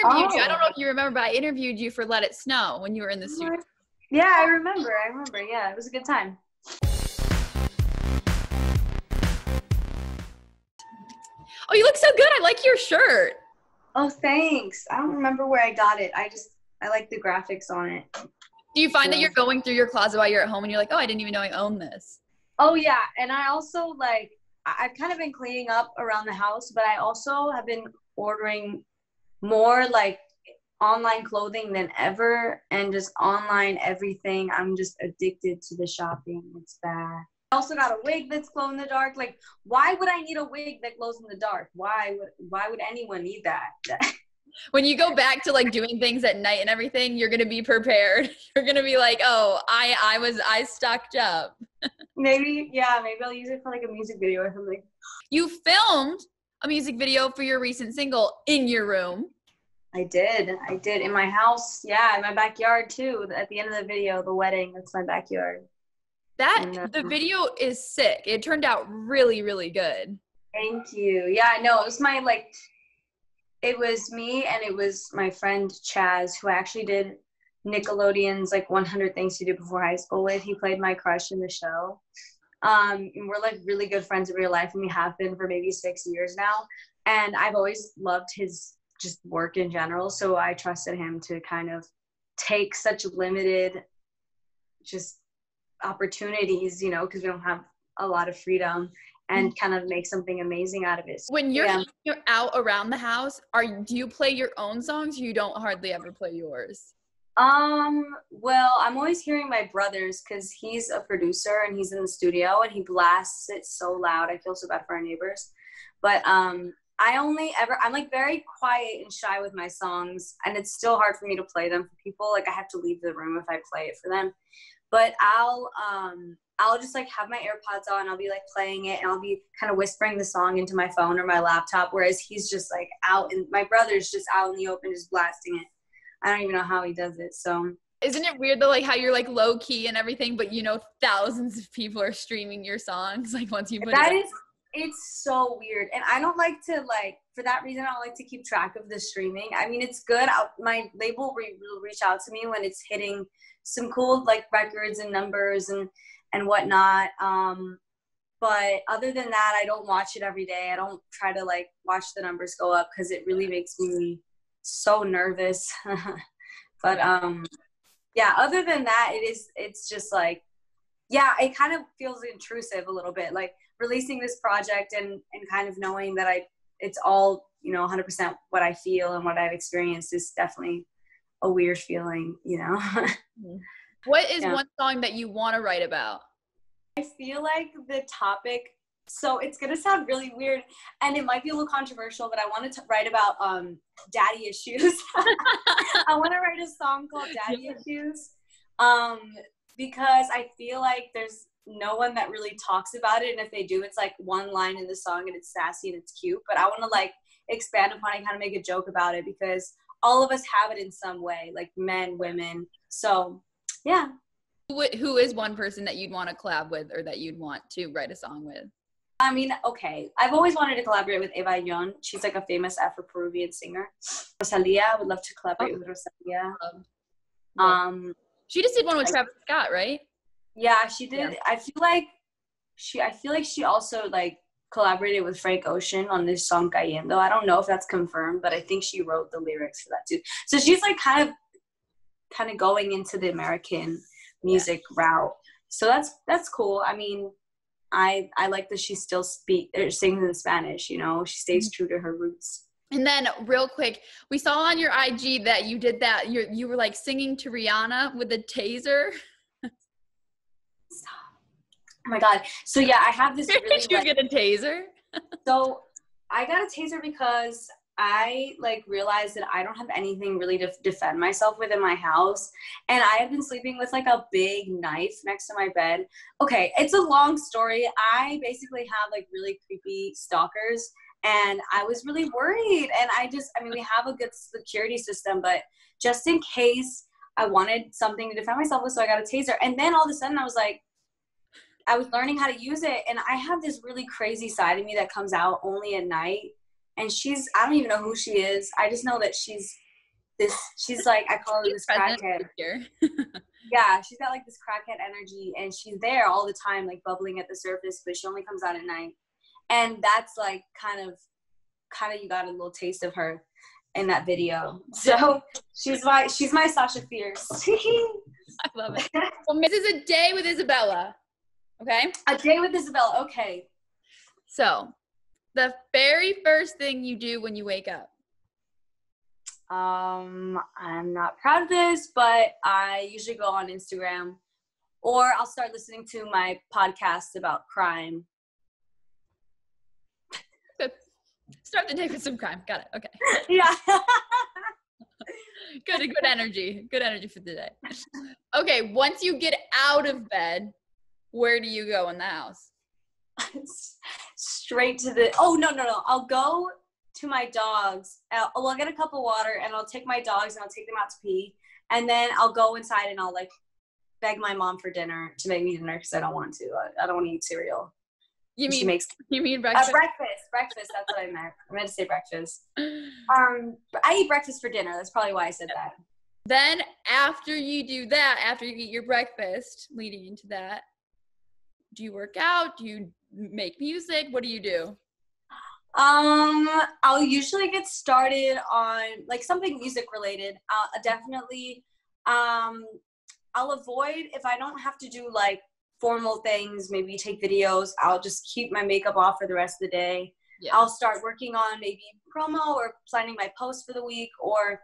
interviewed you. I don't Oh. know if you remember, but I interviewed you for Let It Snow when you were in the studio. Yeah, I remember. Yeah, it was a good time. Oh, you look so good. I like your shirt. Oh, thanks. I don't remember where I got it. I like the graphics on it. Do you find that you're going through your closet while you're at home and you're like, oh, I didn't even know I owned this? Oh, yeah. And I also, like, I've kind of been cleaning up around the house, but I also have been ordering more, like, online clothing than ever, and just online everything. I'm just addicted to the shopping. It's bad. I also got a wig that's glow in the dark. Like, why would I need a wig that glows in the dark? Why would anyone need that? When you go back to like doing things at night and everything, you're gonna be prepared. You're gonna be like, oh, I stocked up. Maybe I'll use it for like a music video or something. You filmed a music video for your recent single in your room. I did in my house. Yeah, in my backyard too. At the end of the video, the wedding, that's my backyard. The video is sick. It turned out really, really good. Thank you. Yeah, no, it was it was me and it was my friend Chaz, who actually did Nickelodeon's like 100 Things to Do Before High School with. He played my crush in the show. And we're like really good friends in real life, and we have been for maybe 6 years now. And I've always loved his just work in general, so I trusted him to kind of take such limited just opportunities, because we don't have a lot of freedom, and kind of make something amazing out of it. When you're out around the house, do you play your own songs, or you don't hardly ever play yours? Well, I'm always hearing my brother's, because he's a producer and he's in the studio and he blasts it so loud. I feel so bad for our neighbors. But I'm like very quiet and shy with my songs, and it's still hard for me to play them for people. Like, I have to leave the room if I play it for them. But I'll just like have my AirPods on, I'll be like playing it, and I'll be kind of whispering the song into my phone or my laptop, whereas he's just like out, and my brother's just out in the open just blasting it. I don't even know how he does it. So isn't it weird though, like how you're like low key and everything, but thousands of people are streaming your songs like once you put it's so weird. And I don't like to, like, for that reason, I don't like to keep track of the streaming. I mean, it's good. My label will reach out to me when it's hitting some cool, like, records and numbers and whatnot. But other than that, I don't watch it every day. I don't try to, like, watch the numbers go up, because it really makes me so nervous. But, yeah, other than that, it's just, like, yeah, it kind of feels intrusive a little bit, like releasing this project and kind of knowing that it's all, 100% what I feel and what I've experienced is definitely a weird feeling, What is one song that you want to write about? I feel like the topic, so it's going to sound really weird and it might be a little controversial, but I wanted to write about daddy issues. I want to write a song called Daddy Issues. Because I feel like there's no one that really talks about it, and if they do, it's like one line in the song and it's sassy and it's cute, but I want to like expand upon it and kind of make a joke about it, because all of us have it in some way, like men, women. So yeah. Who is one person that you'd want to collab with, or that you'd want to write a song with? I mean, okay, I've always wanted to collaborate with Eva Yon. She's like a famous Afro-Peruvian singer. Rosalia, I would love to collaborate with Rosalia. She just did one with Travis Scott, right? Yeah, she did. Yeah. I feel like she also like collaborated with Frank Ocean on this song Cayendo. I don't know if that's confirmed, but I think she wrote the lyrics for that too. So she's like kind of going into the American music route. So that's cool. I mean, I like that she still sings in Spanish, she stays true to her roots. And then real quick, we saw on your IG that you did that. You were like singing to Rihanna with a taser. Oh my God. So yeah, I have this really Did you get a taser? So I got a taser because I like realized that I don't have anything really to defend myself with in my house. And I have been sleeping with like a big knife next to my bed. Okay, it's a long story. I basically have like really creepy stalkers. And I was really worried. And we have a good security system, but just in case, I wanted something to defend myself with, so I got a taser. And then all of a sudden I was learning how to use it. And I have this really crazy side of me that comes out only at night. And I don't even know who she is. I just know that she's this, she's like, I call her this crackhead. Yeah, she's got like this crackhead energy, and she's there all the time, like bubbling at the surface, but she only comes out at night. And that's like kind of you got a little taste of her in that video. So she's my Sasha Fierce. I love it. Well, this is a day with Isabela. Okay? A day with Isabela. Okay. So, the very first thing you do when you wake up. I'm not proud of this, but I usually go on Instagram, or I'll start listening to my podcast about crime. Good. Start the day with some crime. Got it. Okay. Yeah. Good energy. Good energy for the day. Okay, once you get out of bed, where do you go in the house? Straight to the, oh, no. I'll go to my dogs. I'll get a cup of water, and I'll take my dogs and I'll take them out to pee. And then I'll go inside and I'll like beg my mom for dinner to make me dinner because I don't want to. I don't want to eat cereal. You mean breakfast? Breakfast. That's what I meant. I meant to say breakfast. I eat breakfast for dinner. That's probably why I said that. Then after you do that, after you eat your breakfast, leading into that, do you work out? Do you make music? What do you do? I'll usually get started on like something music related. Definitely, I'll avoid, if I don't have to do like formal things, maybe take videos, I'll just keep my makeup off for the rest of the day. Yeah. I'll start working on maybe promo or planning my post for the week, or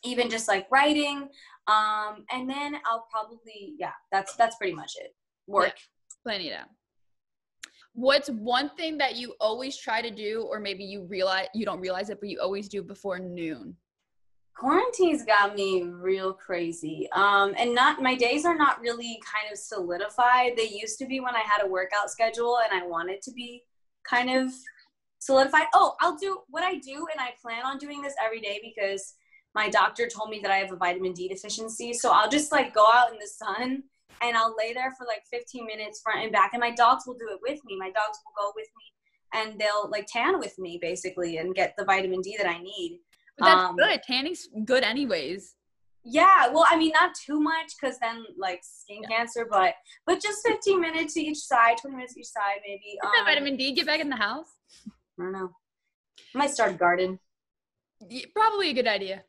even just like writing. And then I'll probably, that's pretty much it. Work. Yeah, planning it out. What's one thing that you always try to do, or maybe you don't realize it, but you always do before noon? Quarantine's got me real crazy. And my days are not really kind of solidified. They used to be when I had a workout schedule and I wanted to be kind of solidified. Oh, I'll do what I do, and I plan on doing this every day because my doctor told me that I have a vitamin D deficiency. So I'll just like go out in the sun and I'll lay there for like 15 minutes front and back, and my dogs will do it with me. My dogs will go with me and they'll like tan with me basically and get the vitamin D that I need. But that's good. Tanning's good anyways. Yeah, well, I mean, not too much because then like skin cancer, but just 15 minutes each side, 20 minutes each side maybe. That vitamin D, get back in the house. I don't know. I might start a garden. Yeah, probably a good idea.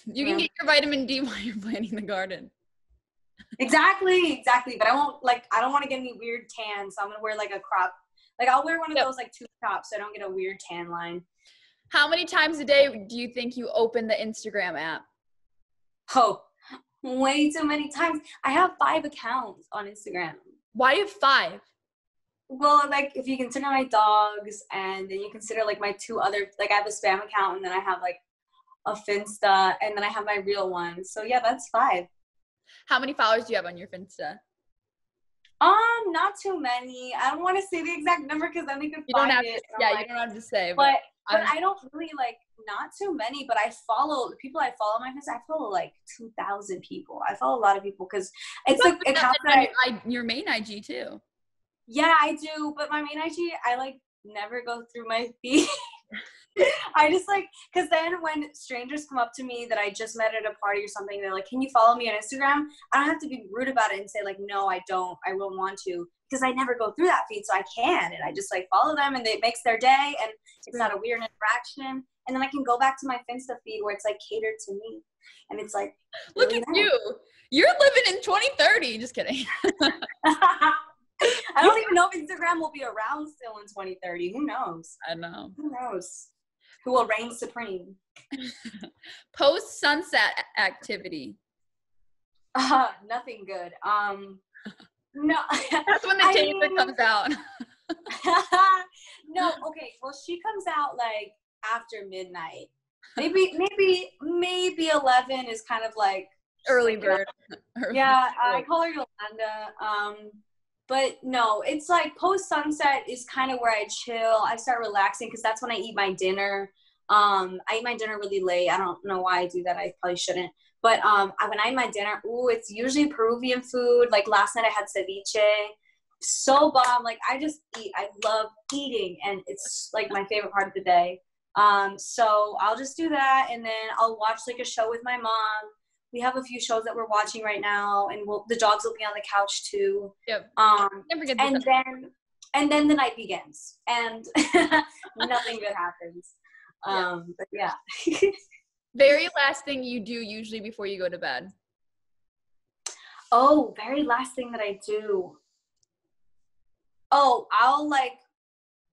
You can get your vitamin D while you're planting the garden. Exactly. But I don't want to get any weird tan, so I'm going to wear like a crop. Like I'll wear one of those like tube tops so I don't get a weird tan line. How many times a day do you think you open the Instagram app? Oh, way too many times. I have 5 accounts on Instagram. Why do you have 5? Well, like if you consider my dogs, and then you consider like my 2 other, like I have a spam account, and then I have like a Finsta, and then I have my real one. So yeah, that's 5. How many followers do you have on your Finsta? Not too many. I don't want to say the exact number because then they could find it. You don't have to say. But I don't really like, not too many, but I follow the people I follow on my Finsta. I follow like 2,000 people. I follow a lot of people because it's like accounts that your main IG too. Yeah, I do. But my main IG, I like never go through my feed. I just like, because then when strangers come up to me that I just met at a party or something, they're like, can you follow me on Instagram? I don't have to be rude about it and say like, no, I don't, I won't want to, because I never go through that feed, so I can, and I just like follow them, and it makes their day, and it's not a weird interaction, and then I can go back to my Finsta feed where it's like catered to me, and it's like, really look at nice. You're living in 2030. Just kidding. I don't even know if Instagram will be around still in 2030. Who knows? I know. Who knows? Who will reign supreme? Post-sunset activity. Nothing good. No. That's when the taser comes out. No, okay. Well, she comes out like after midnight. Maybe 11 is kind of like early bird. Yeah, I call her Yolanda. But no, it's like post-sunset is kind of where I chill. I start relaxing because that's when I eat my dinner. I eat my dinner really late. I don't know why I do that. I probably shouldn't. But when I eat my dinner, it's usually Peruvian food. Like last night I had ceviche. So bomb. Like I just eat. I love eating. And it's like my favorite part of the day. So I'll just do that, and then I'll watch like a show with my mom. We have a few shows that we're watching right now, and the dogs will be on the couch too. Yep. And then the night begins, and nothing good happens. But yeah. Very last thing you do usually before you go to bed. Oh, very last thing that I do. Oh,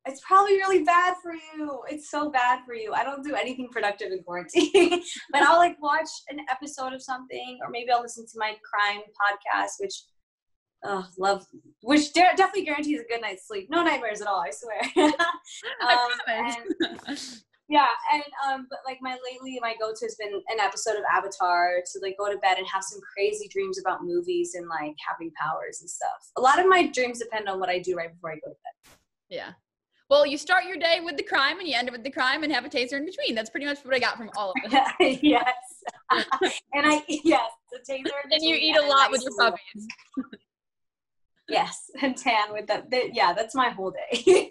it's probably really bad for you. It's so bad for you. I don't do anything productive in quarantine, but I'll like watch an episode of something, or maybe I'll listen to my crime podcast, which definitely guarantees a good night's sleep. No nightmares at all, I swear. I promise. But like my go-to has been an episode of Avatar, to like go to bed and have some crazy dreams about movies and like having powers and stuff. A lot of my dreams depend on what I do right before I go to bed. Yeah. Well, you start your day with the crime and you end it with the crime and have a taser in between. That's pretty much what I got from all of it. Yes. The taser in between. And you eat a lot with your puppies. Yes, and tan with that. Yeah, that's my whole day.